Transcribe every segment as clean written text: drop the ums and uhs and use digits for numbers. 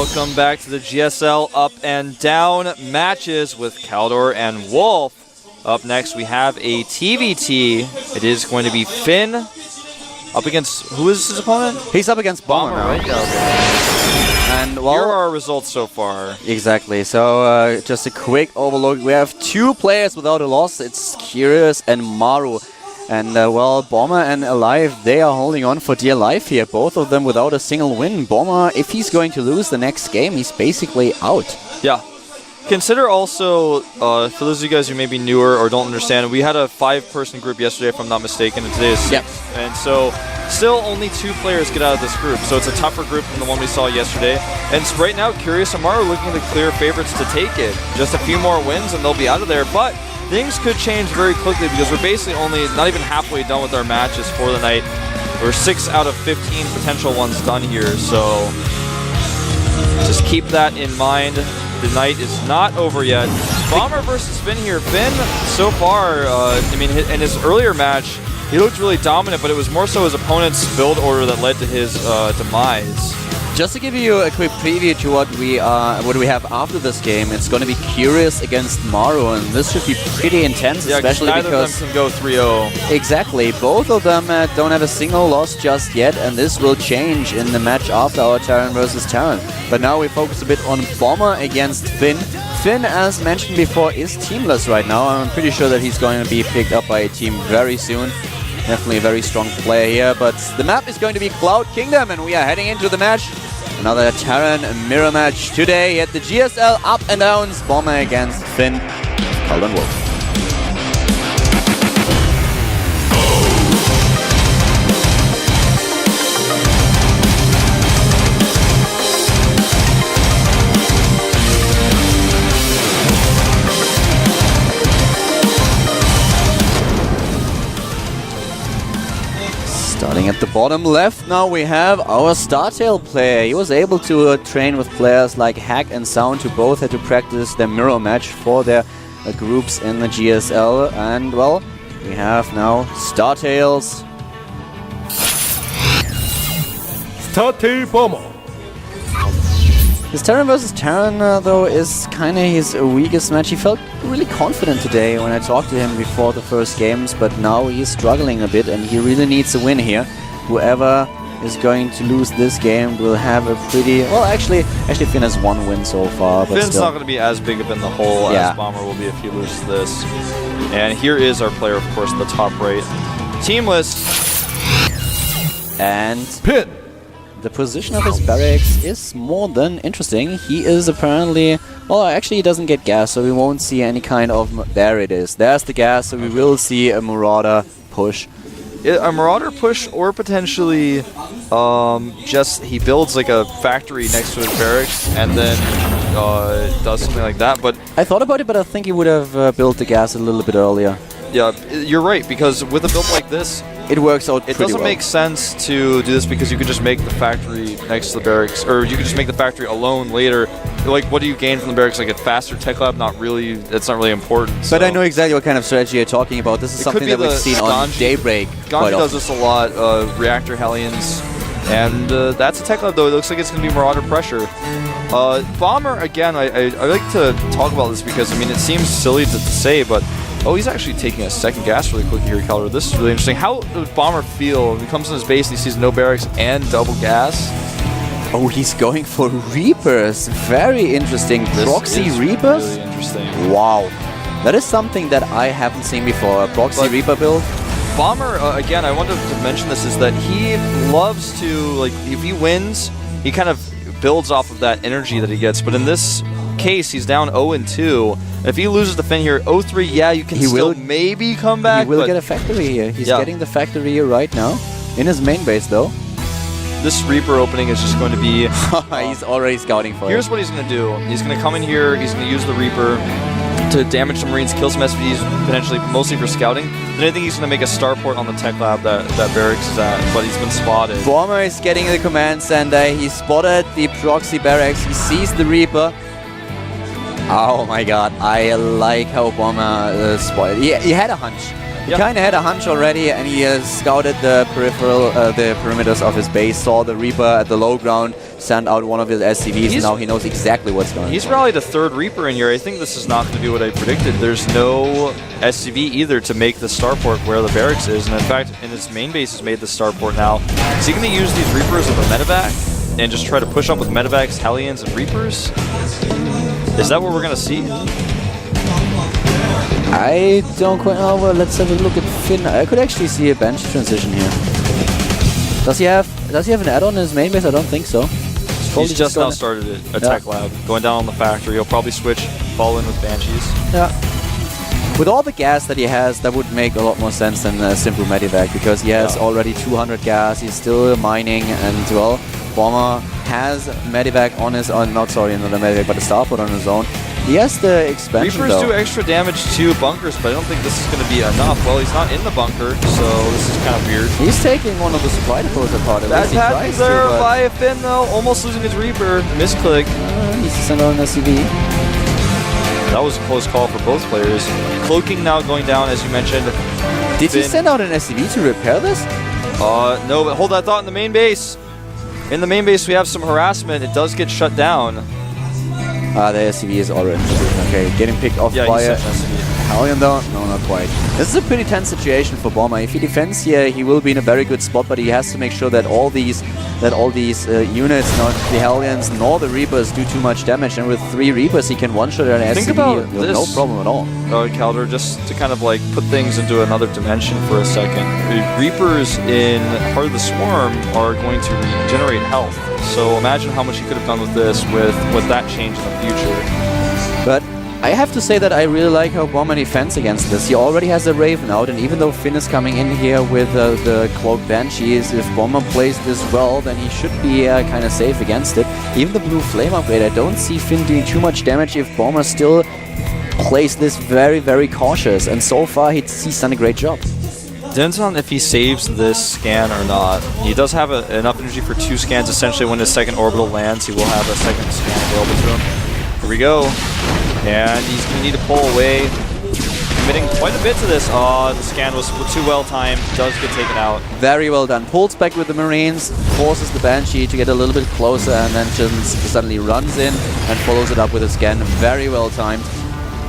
Welcome back to the GSL Up and Down matches with Caldor and Wolf. Up next, we have a TVT. It is going to be Finn up against, who is his opponent? He's up against Bomber, right? Yeah, okay. And well, here are our results so far. Exactly. So just a quick overlook. We have 2 players without a loss. It's Curious and Maru. And well, Bomber and Alive, they are holding on for dear life here. Both of them without a single win. Bomber, if he's going to lose the next game, he's basically out. Yeah. Consider also, for those of you guys who may be newer or don't understand, we had a 5-person group yesterday, if I'm not mistaken, and today is 6. Yep. And so, still only 2 players get out of this group, so it's a tougher group than the one we saw yesterday. And right now, Curious and Maru looking the clear favorites to take it. Just a few more wins and they'll be out of there, but things could change very quickly because we're basically only not even halfway done with our matches for the night. We're 6 out of 15 potential ones done here, so just keep that in mind. The night is not over yet. Bomber versus Finn here. Finn, so far, I mean, in his earlier match, he looked really dominant, but it was more so his opponent's build order that led to his demise. Just to give you a quick preview to what we have after this game, it's going to be Curious against Maru, and this should be pretty intense, yeah, especially neither because of them can go 3-0. Exactly, both of them don't have a single loss just yet, and this will change in the match after our Terran versus Terran. But now we focus a bit on Bomber against Finn. Finn, as mentioned before, is teamless right now. I'm pretty sure that he's going to be picked up by a team very soon. Definitely a very strong player here, but the map is going to be Cloud Kingdom, and we are heading into the match. Another Terran mirror match today at the GSL Up and Downs. Bomber against Finn, Caldor and Wolf. Starting at the bottom left, now we have our StarTale player. He was able to train with players like Hack and Sound, who both had to practice their mirror match for their groups in the GSL. And well, we have now StarTale's StarTale Bomber. His Terran versus Terran, though, is kind of his weakest match. He felt really confident today when I talked to him before the first games, but now he's struggling a bit and he really needs a win here. Whoever is going to lose this game will have a pretty... Well, actually Finn has 1 win so far, but Finn's still not going to be as big up in the hole as Bomber will be if he loses this. And here is our player, of course, in the top right. Team list. And Pin. the position of his barracks is more than interesting. He is apparently... Well, actually he doesn't get gas, so we won't see any kind of... There it is. There's the gas, so we will see a Marauder push. A Marauder push, or potentially just he builds like a factory next to his barracks and then does something like that. But I thought about it, but I think he would have built the gas a little bit earlier. Yeah, you're right, because with a build like this, it works out It doesn't make sense to do this because you could just make the factory next to the barracks, or you could just make the factory alone later. Like, what do you gain from the barracks? Like a faster tech lab? Not really. That's not really important. But I know exactly what kind of strategy you're talking about. This is something that we've seen on Daybreak. Ganji does this a lot. Reactor Hellions. And that's a tech lab, though. It looks like it's going to be Marauder pressure. Bomber, again, I like to talk about this because, I mean, it seems silly to say, but... Oh, he's actually taking a second gas really quick here, Caldor. This is really interesting. How does Bomber feel when he comes in his base and he sees no barracks and double gas? Oh, he's going for Reapers. Very interesting. Proxy Reapers? Really interesting. Wow. That is something that I haven't seen before. A Proxy Reaper build. Bomber, again, I wanted to mention this, is that he loves to, like, if he wins, he kind of builds off of that energy that he gets. But in this case, he's down 0-2. If he loses the Finn here, 0-3, yeah, you can still maybe come back. He will get a factory here. He's getting the factory here right now. In his main base, though. This Reaper opening is just going to be... he's already scouting for it. Here's what he's going to do. He's going to come in here, he's going to use the Reaper to damage some Marines, kill some SVDs, potentially, mostly for scouting. Then I think he's going to make a starport on the tech lab that barracks is at, but he's been spotted. Bomber is getting the command center. He spotted the proxy barracks. He sees the Reaper. Oh my god, I like how Bomber spotted. He had a hunch. He kind of had a hunch already, and he scouted the perimeters of his base, saw the Reaper at the low ground, sent out one of his SCVs, and now he knows exactly what's going on. He's rallied a third Reaper in here. I think this is not going to be what I predicted. There's no SCV either to make the starport where the barracks is, and in fact, in his main base has made the starport now. Is he going to use these Reapers with a medevac and just try to push up with medevacs, Hellions, and Reapers? Is that what we're going to see? I don't quite know. Well, let's have a look at Finn. I could actually see a bench transition here. Does he have an add-on in his main base? I don't think so. He's just now started it, a tech lab. Going down on the factory. He'll probably switch, fall in with Banshees. Yeah. With all the gas that he has, that would make a lot more sense than a simple medivac, because he has already 200 gas. He's still mining, and well, Bomber has medivac on his own. Not sorry, not a medivac, but a starport on his own. He has the expansion. Reapers do extra damage to bunkers, but I don't think this is going to be enough. Well, he's not in the bunker, so this is kind of weird. He's taking one of the supply depots apart. That happens there by Finn, though. Almost losing his Reaper. Misclick. He's sent out an SCV. That was a close call for both players. Cloaking now going down, as you mentioned. Did he send out an SCV to repair this? No, but hold that thought in the main base. In the main base, we have some harassment. It does get shut down. The SCV is already okay. Getting picked off by a Hellion though? No, not quite. This is a pretty tense situation for Bomber. If he defends here, he will be in a very good spot, but he has to make sure that all these units, not the Hellions nor the Reapers, do too much damage. And with 3 Reapers, he can one-shot an SCV. Think about with this. No problem at all. Calder, just to kind of like put things into another dimension for a second. Reapers in Heart of the Swarm are going to regenerate health. So imagine how much he could have done with this with that change in the future. But I have to say that I really like how Bomber defends against this. He already has a Raven out, and even though Finn is coming in here with the Cloaked Banshees, if Bomber plays this well, then he should be kind of safe against it. Even the Blue Flame upgrade, I don't see Finn doing too much damage if Bomber still plays this very, very cautious. And so far, he's done a great job. Depends on if he saves this scan or not. He does have enough energy for 2 scans. Essentially, when his second orbital lands, he will have a second scan available to him. Here we go. And he's going to need to pull away. Committing quite a bit to this. The scan was too well timed. Does get taken out. Very well done. Pulls back with the Marines, forces the Banshee to get a little bit closer, and then just suddenly runs in and follows it up with a scan. Very well timed.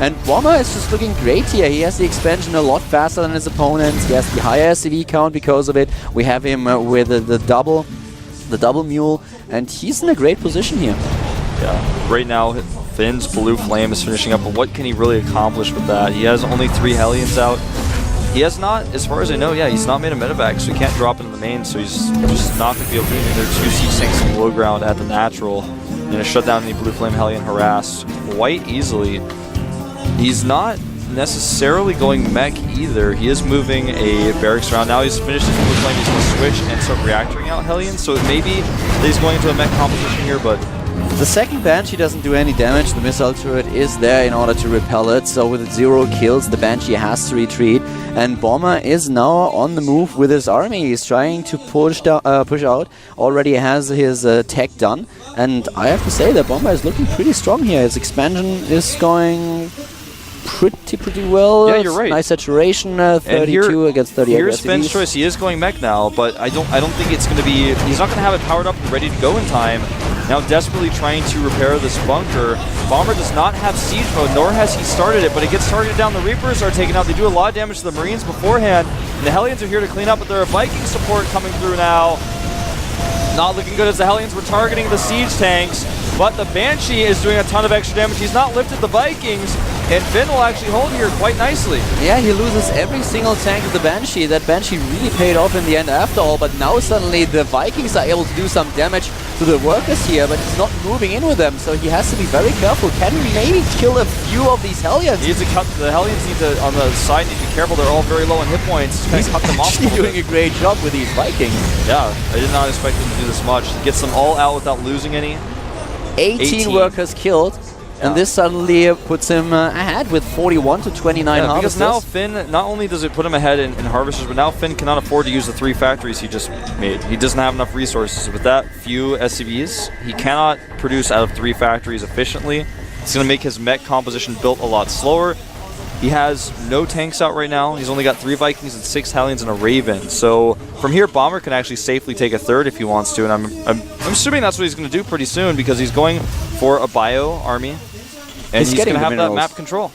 And Bomber is just looking great here. He has the expansion a lot faster than his opponents. He has the higher SCV count because of it. We have him with the double mule, and he's in a great position here. Yeah. Right now, Finn's Blue Flame is finishing up, but what can he really accomplish with that? He has only 3 Hellions out. He has not, as far as I know, he's not made a medevac, so he can't drop into the main, so he's just not going to be able to do anything. There are 2 siege tanks on the low ground at the natural, and to shut down the Blue Flame Hellion harass quite easily. He's not necessarily going mech either. He is moving a barracks around. Now he's finished his Blue Flame, he's going to switch and start reactoring out Hellions, so it may be that he's going into a mech composition here, but the second Banshee doesn't do any damage. The missile turret is there in order to repel it, so with 0 kills, the Banshee has to retreat, and Bomber is now on the move with his army. He's trying to push out, already has his tech done, and I have to say that Bomber is looking pretty strong here. His expansion is going pretty well. Yeah, you're right. Nice saturation, 32 against 38. Here's Finn's choice. He is going mech now, but I don't think it's going to be. He's not going to have it powered up and ready to go in time. Now desperately trying to repair this bunker. Bomber does not have siege mode, nor has he started it, but it gets targeted down. The Reapers are taken out. They do a lot of damage to the Marines beforehand, and the Hellions are here to clean up, but there are Viking support coming through now. Not looking good as the Hellions were targeting the siege tanks, but the Banshee is doing a ton of extra damage. He's not lifted the Vikings, and Finn will actually hold here quite nicely. Yeah, he loses every single tank of the Banshee. That Banshee really paid off in the end after all, but now suddenly the Vikings are able to do some damage to the workers here, but he's not moving in with them, so he has to be very careful. Can he maybe kill a few of these Hellions? He needs to cut, the Hellions need to, on the side, need to be careful. They're all very low on hit points. He's cut them off doing a great job with these Vikings. Yeah, I did not expect him to do this much. He gets them all out without losing any. 18 workers killed. And this suddenly puts him ahead with 41 to 29 harvesters. Because now Finn, not only does it put him ahead in harvesters, but now Finn cannot afford to use the 3 factories he just made. He doesn't have enough resources. With that few SCVs, he cannot produce out of 3 factories efficiently. It's going to make his mech composition built a lot slower. He has no tanks out right now. He's only got 3 Vikings and 6 Hellions and a Raven. So from here, Bomber can actually safely take a third if he wants to, and I'm assuming that's what he's going to do pretty soon because he's going for a bio army, and he's going to have that map control.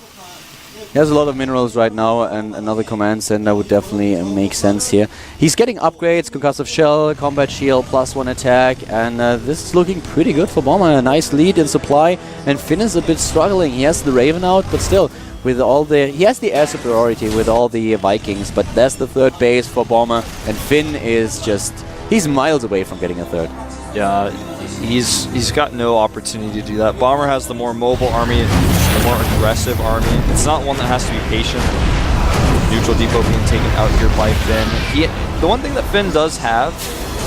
He has a lot of minerals right now, and another command center would definitely make sense here. He's getting upgrades, concussive shell, combat shield, +1 attack, and this is looking pretty good for Bomber. A nice lead in supply, and Finn is a bit struggling. He has the Raven out, but still, with all he has the air superiority with all the Vikings, but that's the third base for Bomber, and Finn is he's miles away from getting a third. Yeah, he's got no opportunity to do that. Bomber has the more mobile army, the more aggressive army. It's not one that has to be patient. Neutral depot being taken out here by Finn. The one thing that Finn does have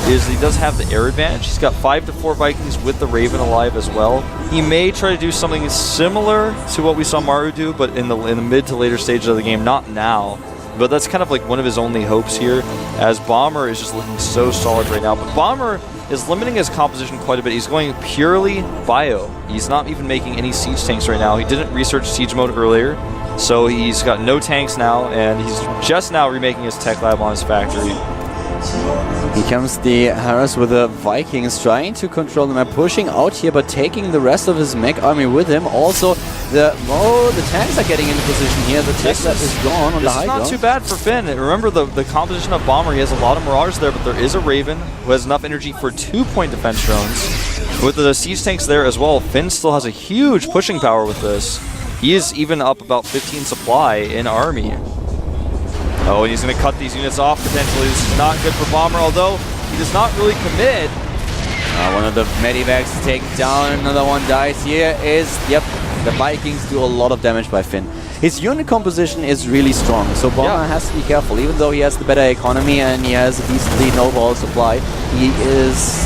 is he does have the air advantage. He's got 5 to 4 Vikings with the Raven alive as well. He may try to do something similar to what we saw Maru do, but in the mid to later stages of the game, not now. But that's kind of like one of his only hopes here, as Bomber is just looking so solid right now. But Bomber is limiting his composition quite a bit. He's going purely bio. He's not even making any siege tanks right now. He didn't research siege mode earlier, so he's got no tanks now, and he's just now remaking his tech lab on his factory. Here comes the Harris with the Vikings, trying to control the map, pushing out here, but taking the rest of his mech army with him. Also, the tanks are getting into position here. The tech lab is gone on the high ground. This is not too bad for Finn. Remember the composition of Bomber. He has a lot of Marauders there, but there is a Raven who has enough energy for 2-point defense drones. With the siege tanks there as well, Finn still has a huge pushing power with this. He is even up about 15 supply in army. Oh, and he's going to cut these units off potentially. This is not good for Bomber, although he does not really commit. One of the medivacs is taken down, another one dies. Here is, the Vikings do a lot of damage by Finn. His unit composition is really strong, so Bomber has to be careful. Even though he has the better economy and he has a decently overall supply, he is,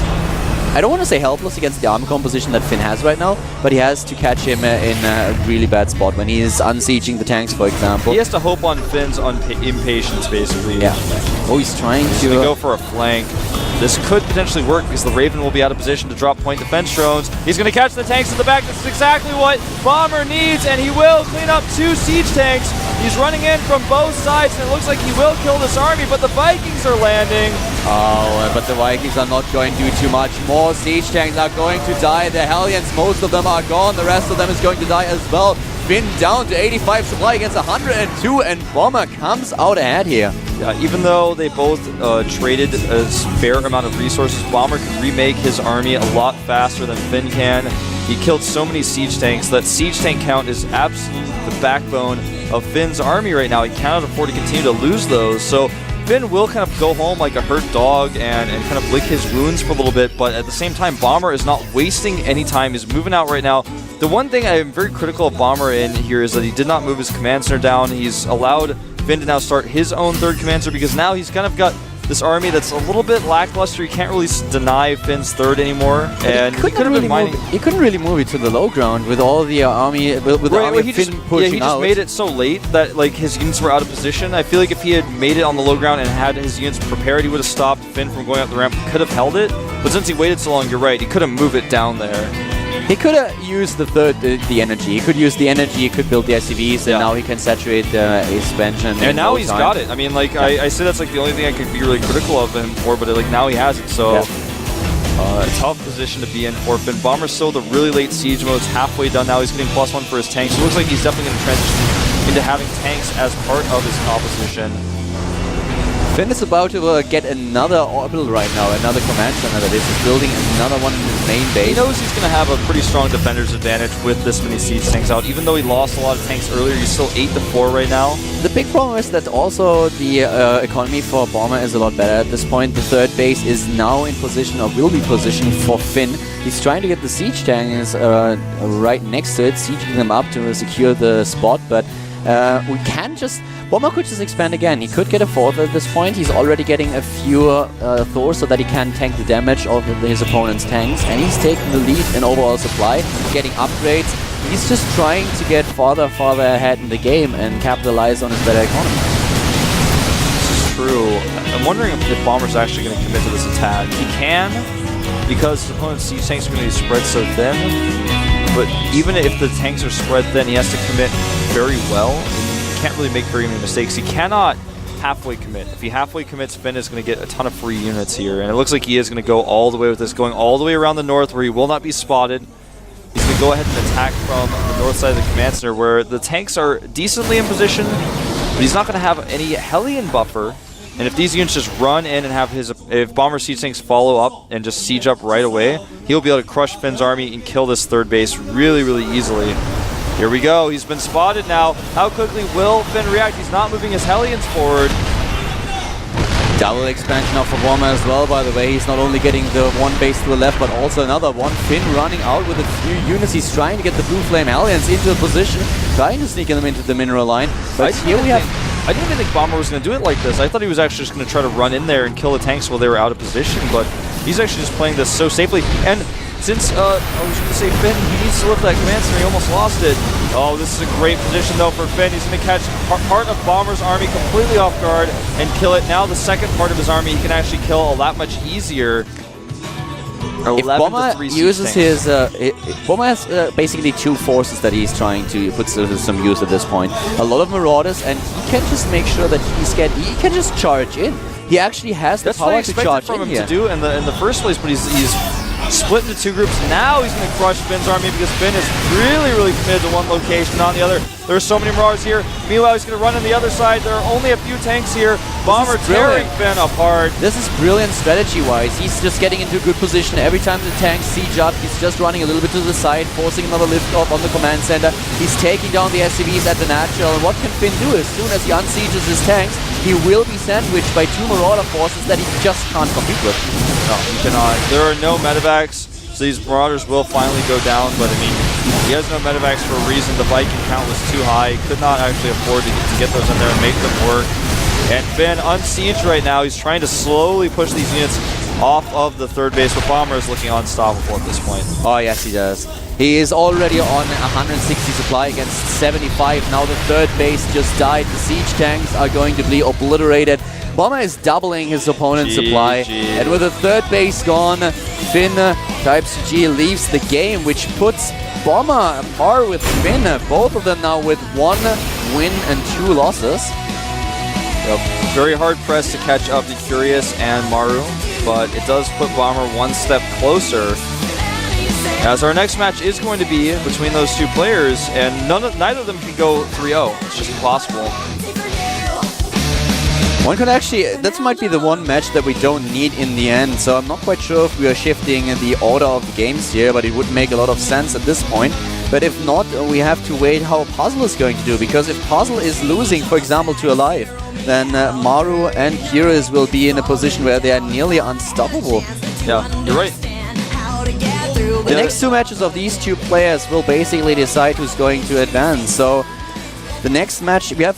I don't want to say helpless against the army composition that Finn has right now, but he has to catch him in a really bad spot when he is unsieging the tanks, for example. He has to hope on Finn's impatience, basically. Yeah. Oh, he's trying to go for a flank. This could potentially work because the Raven will be out of position to drop point defense drones. He's going to catch the tanks in the back. This is exactly what Bomber needs, and he will clean up 2 siege tanks. He's running in from both sides, and it looks like he will kill this army, but the Vikings are landing. Oh, but the Vikings are not going to do too much. More siege tanks are going to die. The Hellions, most of them are gone. The rest of them is going to die as well. Finn down to 85 supply against 102, and Bomber comes out ahead here. Yeah, even though they both traded a fair amount of resources, Bomber can remake his army a lot faster than Finn can. He killed so many siege tanks. That siege tank count is absolutely the backbone of Finn's army right now. He cannot afford to continue to lose those. So Finn will kind of go home like a hurt dog and kind of lick his wounds for a little bit, but at the same time, Bomber is not wasting any time. He's moving out right now. The one thing I am very critical of Bomber in here is that he did not move his command center down. He's allowed Finn to now start his own third command center because now he's kind of got this army that's a little bit lackluster. He can't really deny Finn's third anymore, and he could have been mining. He couldn't really move it to the low ground with all the army, with the army of Finn pushing out. Yeah, he just made it so late that like his units were out of position. I feel like if he had made it on the low ground and had his units prepared, he would have stopped Finn from going up the ramp. Could have held it, but since he waited so long, you're right. He couldn't move it down there. He could have used the energy. He could use the energy. He could build the SCVs, and now he can saturate the expansion. And now he's got it. I mean, like I say that's like the only thing I could be really critical of him for, but like now he has it. So a tough position to be in for Finn. Bomber's still the really late siege mode. It's halfway done now. He's getting +1 for his tanks. It looks like he's definitely going to transition into having tanks as part of his composition. Finn is about to get another orbital right now, another command center that is building another one in his main base. He knows he's going to have a pretty strong defender's advantage with this many siege tanks out. Even though he lost a lot of tanks earlier, he's still 8-4 right now. The big problem is that also the economy for Bomber is a lot better at this point. The third base is now in position, or will be positioned for Finn. He's trying to get the siege tanks right next to it, sieging them up to secure the spot, but we can just... Bomber could just expand again. He could get a fourth at this point. He's already getting a few Thors so that he can tank the damage of his opponent's tanks. And he's taking the lead in overall supply, getting upgrades. He's just trying to get farther ahead in the game and capitalize on his better economy. This is true. I'm wondering if Bomber's actually going to commit to this attack. He can, because his opponent's siege tanks are going to be spread so thin. But even if the tanks are spread thin, he has to commit very well can't really make very many mistakes. He cannot halfway commit. If he halfway commits, Finn is going to get a ton of free units here, and it looks like he is going to go all the way with this, going all the way around the north where he will not be spotted. He's going to go ahead and attack from the north side of the command center where the tanks are decently in position, but he's not going to have any Hellion buffer. And if these units just run in and have if Bomber Siege Tanks follow up and just siege up right away, he'll be able to crush Finn's army and kill this third base really, really easily. Here we go. He's been spotted now. How quickly will Finn react? He's not moving his Hellions forward. Double expansion of Bomber as well, by the way. He's not only getting the one base to the left, but also another one. Finn running out with a few units. He's trying to get the Blue Flame Hellions into a position, trying to sneak them into the mineral line. But here we have... I didn't even think Bomber was going to do it like this. I thought he was actually just going to try to run in there and kill the tanks while they were out of position, but he's actually just playing this so safely. And since, I was going to say Finn, he needs to lift that command center, he almost lost it. Oh, this is a great position though for Finn. He's going to catch part of Bomber's army completely off guard and kill it. Now the second part of his army he can actually kill a lot much easier. If Bomber uses his... Bomber has basically two forces that he's trying to put to some use at this point. A lot of Marauders, and he can just make sure that he can just charge in. He actually has the power to charge in here. That's what I expected from him to do in the first place, but he's split into two groups. Now he's going to crush Finn's army because Finn is really, really committed to one location, not the other. There are so many Marauders here. Meanwhile, he's going to run on the other side. There are only a few tanks here. Bomber tearing Finn apart. This is brilliant strategy-wise. He's just getting into a good position. Every time the tanks siege up, he's just running a little bit to the side, forcing another lift off on the command center. He's taking down the SCVs at the natural. And what can Finn do? As soon as he unsieges his tanks, he will be sandwiched by two Marauder forces that he just can't compete with. No, he cannot. There are no medevacs, so these Marauders will finally go down, but I mean, he has no medevacs for a reason. The Viking count was too high. He could not actually afford to get those in there and make them work. And Finn unsieged right now. He's trying to slowly push these units off of the third base, but Bomber is looking unstoppable at this point. Oh, yes, he does. He is already on 160 supply against 75. Now the third base just died. The siege tanks are going to be obliterated. Bomber is doubling his opponent's supply. And with the third base gone, Finn Types G leaves the game, which puts Bomber par with Finn. Both of them now with 1 win and 2 losses. Yep. Very hard pressed to catch up to Curious and Maru, but it does put Bomber one step closer. As our next match is going to be between those two players, and neither of them can go 3-0. It's just impossible. One could actually, that might be the one match that we don't need in the end, so I'm not quite sure if we are shifting the order of the games here, but it would make a lot of sense at this point. But if not, we have to wait how Puzzle is going to do, because if Puzzle is losing, for example, to Alive, then Maru and Curious will be in a position where they are nearly unstoppable. Yeah, you're right. The next two matches of these two players will basically decide who's going to advance. So the next match, we have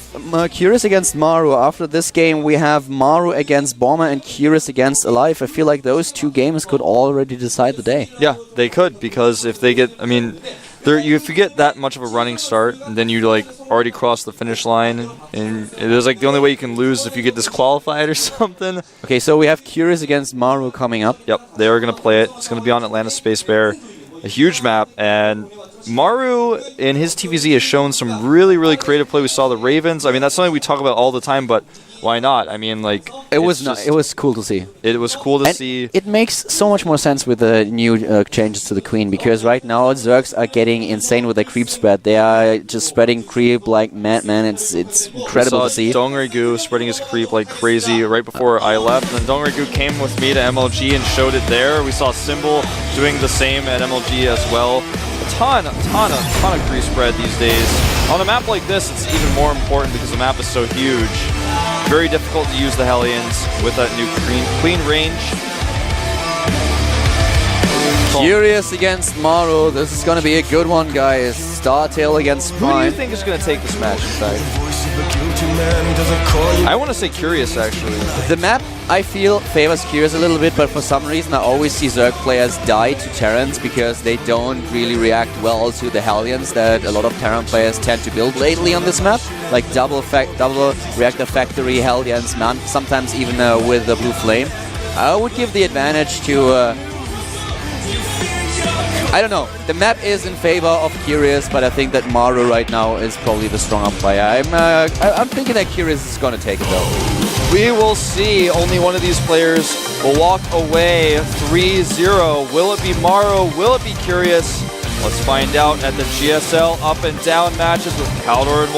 Curious against Maru. After this game, we have Maru against Bomber and Curious against Alive. I feel like those two games could already decide the day. Yeah, they could, because if they get, I mean, if you get that much of a running start, and then you like already cross the finish line, and it is like the only way you can lose if you get disqualified or something. Okay, so we have Curious against Maru coming up. Yep, they are going to play it. It's going to be on Atlanta Space Bear, a huge map, and Maru in his TVZ has shown some really, really creative play. We saw the Ravens. I mean, that's something we talk about all the time, but why not? I mean, like, it was cool to see. It was cool to see. It makes so much more sense with the new changes to the Queen, because right now Zergs are getting insane with their creep spread. They are just spreading creep like madman. It's incredible to see. Dongrigu spreading his creep like crazy right before I left. And then Dongrigu came with me to MLG and showed it there. We saw Symbol doing the same at MLG as well. A ton of creep spread these days. On a map like this, it's even more important because the map is so huge. Very difficult to use the Hellions with that new Queen range. Curious against Maru. This is going to be a good one, guys. Startail against Prime. Who do you think is going to take this match, in fact? I want to say Curious, actually. The map, I feel, favors Curious a little bit, but for some reason I always see Zerg players die to Terrans because they don't really react well to the Hellions that a lot of Terran players tend to build lately on this map. Like double Reactor Factory Hellions, sometimes even with the Blue Flame. I would give the advantage to I don't know. The map is in favor of Curious, but I think that Maru right now is probably the stronger player. I'm thinking that Curious is going to take it though. We will see. Only one of these players will walk away 3-0. Will it be Maru? Will it be Curious? Let's find out at the GSL up and down matches with Caldor and